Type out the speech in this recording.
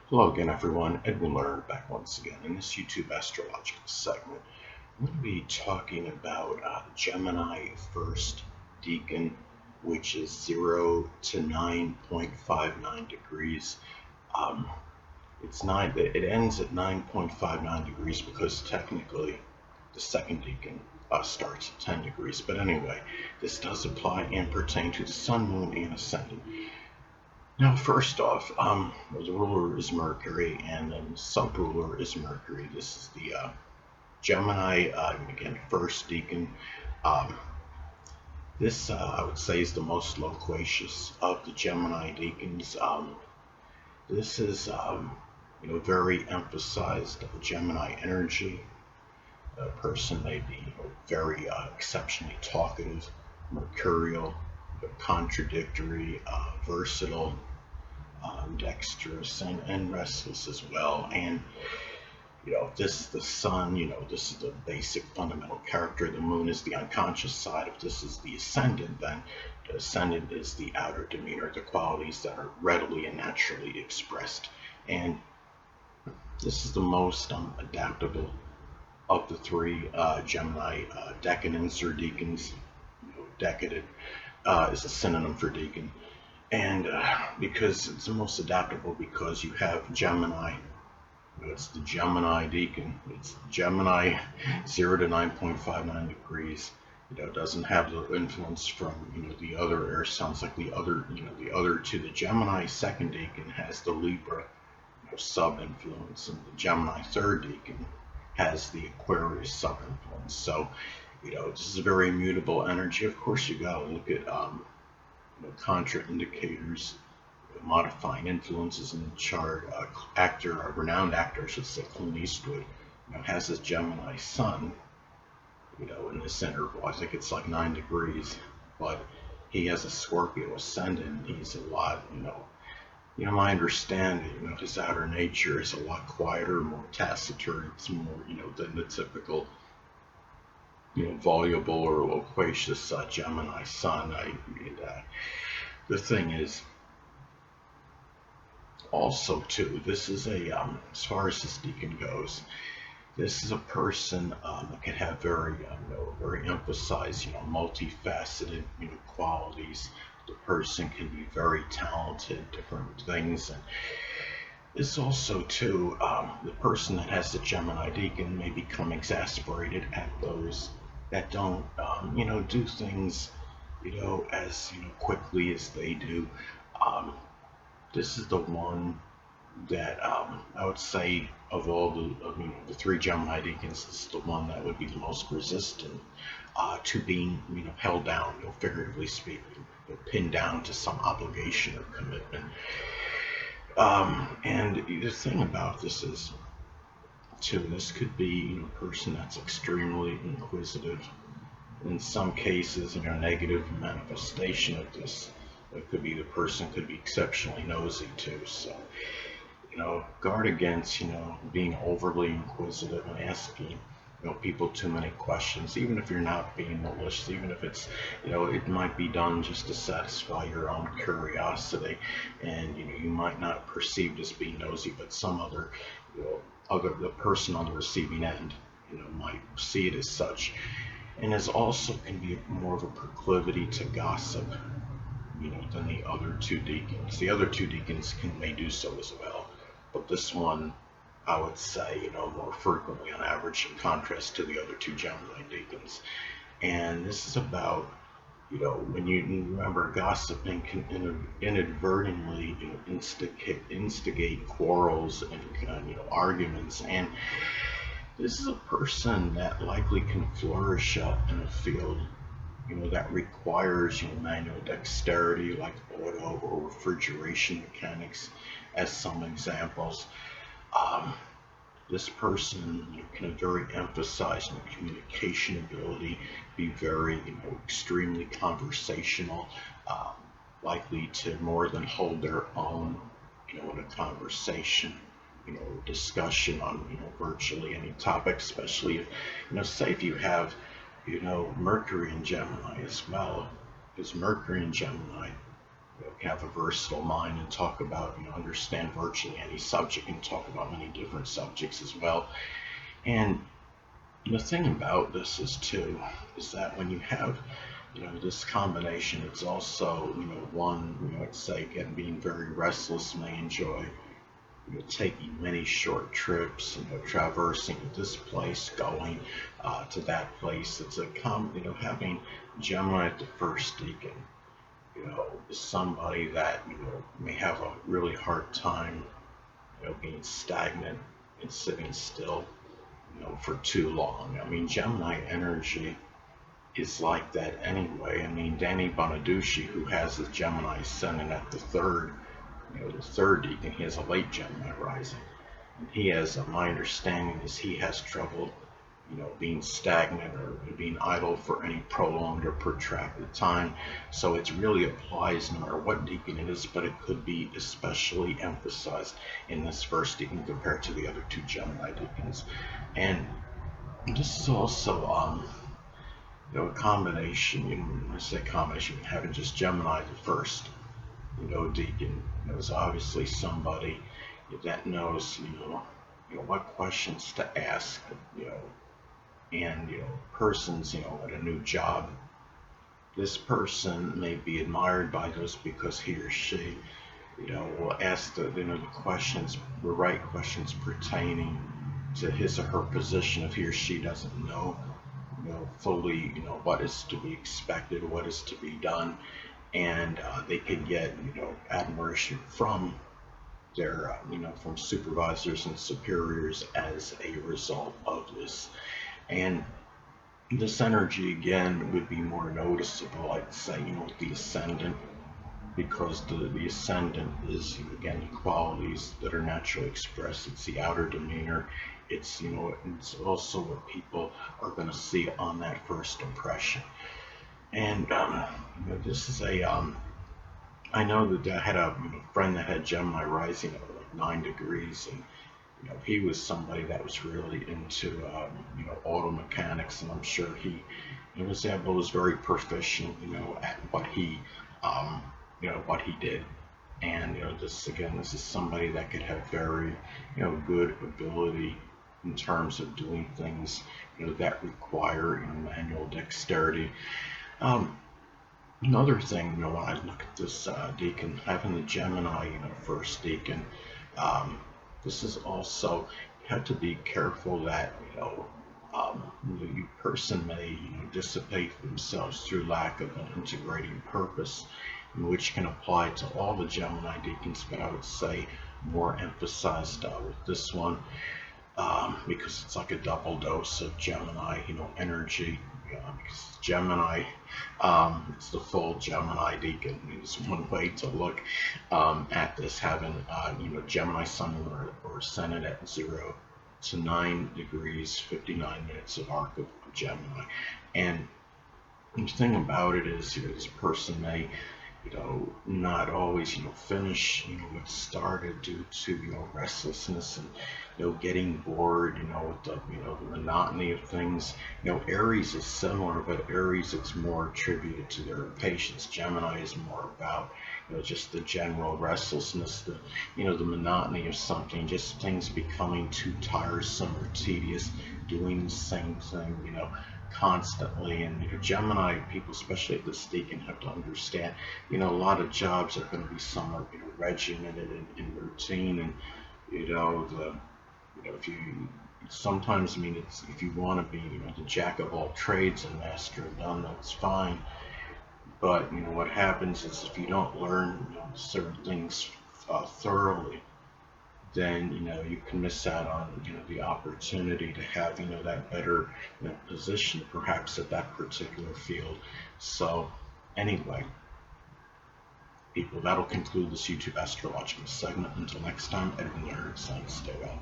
Hello again, everyone. Edwin Learnard back once again. In this YouTube astrological segment, I'm going to be talking about Gemini first decan, which is 0 to 9.59 degrees. Um, it ends at 9.59 degrees because technically the second decan starts at 10 degrees. But anyway, this does apply and pertain to the Sun, Moon, and Ascendant. Now, first off, the ruler is Mercury, and then sub-ruler is Mercury. This is the Gemini, again, first decan. Um, this, I would say, is the most loquacious of the Gemini decans. This is, very emphasized Gemini energy. A person may be very exceptionally talkative, mercurial, contradictory, versatile, dexterous and restless as well. And this is the sun. This is the basic fundamental character. The moon is the unconscious side. If this is the ascendant, then the ascendant is the outer demeanor, the qualities that are readily and naturally expressed. And this is the most adaptable of the three Gemini decadents or decans. Decadent is a synonym for decan. And because it's the most adaptable, because you have Gemini, it's the Gemini decan. It's Gemini 0 to 9.59 degrees. It doesn't have the influence from the other air signs like the other two. The Gemini second decan has the Libra sub influence, and the Gemini third decan has the Aquarius sub influence. So this is a very immutable energy. Of course, you got to look at contraindicators, modifying influences in the chart. A renowned actor, I should say, Clint Eastwood, has his Gemini sun, in this interval. I think it's like 9 degrees, but he has a Scorpio ascendant. He's a lot, my understanding, his outer nature is a lot quieter, more taciturn. It's more, than the typical, voluble or loquacious Gemini sun. The thing is, also too, this is as far as this decan goes, this is a person that can have very emphasized, multifaceted, qualities. The person can be very talented, different things, and this also too, the person that has the Gemini decan may become exasperated at those that don't, do things, as quickly as they do. This is the one that I would say of all the three Gemini decans, this is the one that would be the most resistant to being held down, figuratively speaking, pinned down to some obligation or commitment. And the thing about this is, too, this could be a person that's extremely inquisitive. In some cases, negative manifestation of this. It could be the person could be exceptionally nosy too. So, guard against, being overly inquisitive and asking, people too many questions, even if you're not being malicious, even if it's, it might be done just to satisfy your own curiosity, and you might not perceive as being nosy, but some other, the person on the receiving end, might see it as such, and is also can be more of a proclivity to gossip, than the other two decans. The other two decans may do so as well, but this one, I would say, more frequently on average, in contrast to the other two Gemini decans. And this is about, when you remember, gossiping can inadvertently instigate quarrels and arguments. And this is a person that likely can flourish in a field that requires manual dexterity, like auto or refrigeration mechanics, as some examples. This person can very emphasize communication ability, be very extremely conversational, likely to more than hold their own in a conversation, discussion on virtually any topic, especially if say if you have Mercury in Gemini as well, because Mercury in Gemini can have a versatile mind and talk about, understand virtually any subject and talk about many different subjects as well. And the thing about this is that when you have, this combination, it's also, one, I'd say, again, being very restless, may enjoy, taking many short trips, traversing this place, going to that place. It's having Gemini at the first deacon, is somebody that, may have a really hard time, being stagnant and sitting still, for too long. I mean, Gemini energy is like that anyway. I mean, Danny Bonaducci, who has the Gemini Ascendant at the third deacon, he has a late Gemini rising. And he has, my understanding is he has trouble, being stagnant or being idle for any prolonged or protracted time. So it really applies no matter what deacon it is, but it could be especially emphasized in this first deacon compared to the other two Gemini deacons. And this is also, a combination, when I say combination, having just Gemini the first, deacon, is obviously somebody that knows, what questions to ask, and, persons, at a new job. This person may be admired by those because he or she, will ask the questions, the right questions pertaining to his or her position if he or she doesn't know, fully, what is to be expected, what is to be done, and they can get, admiration from their, from supervisors and superiors as a result of this. And this energy again would be more noticeable, I'd say, with the Ascendant, because the Ascendant is, again, the qualities that are naturally expressed. It's the outer demeanor. It's, it's also what people are going to see on that first impression. And, this is a, I know that I had a friend that had Gemini rising at like 9 degrees, and he was somebody that was really into auto mechanics, and I'm sure he was very proficient, at what he what he did. And this is somebody that could have very good ability in terms of doing things that require manual dexterity. Another thing, when I look at this deacon, having the Gemini, first deacon, this is also, you have to be careful that, the person may, dissipate themselves through lack of an integrating purpose, which can apply to all the Gemini deacons, but I would say more emphasized with this one, because it's like a double dose of Gemini, energy. Because Gemini, it's the full Gemini deacon. It's one way to look at this, having Gemini Sun or Ascendant at 0 to 9 degrees, 59 minutes of arc of Gemini. And the thing about it is, this person may, not always, finish, what started due to, restlessness and, getting bored, with the, the monotony of things. Aries is similar, but Aries, it's more attributed to their impatience. Gemini is more about, just the general restlessness, the, the monotony of something, just things becoming too tiresome or tedious, doing the same thing, constantly. And Gemini people, especially at this deacon, have to understand, a lot of jobs are going to be somewhat, regimented and routine, and if you sometimes, it's, if you want to be, the jack of all trades and master of none, that's fine. But what happens is, if you don't learn certain things thoroughly, then you can miss out on the opportunity to have that better position perhaps at that particular field. So anyway, people, that'll conclude this YouTube astrological segment. Until next time, Edwin Learnard saying stay well.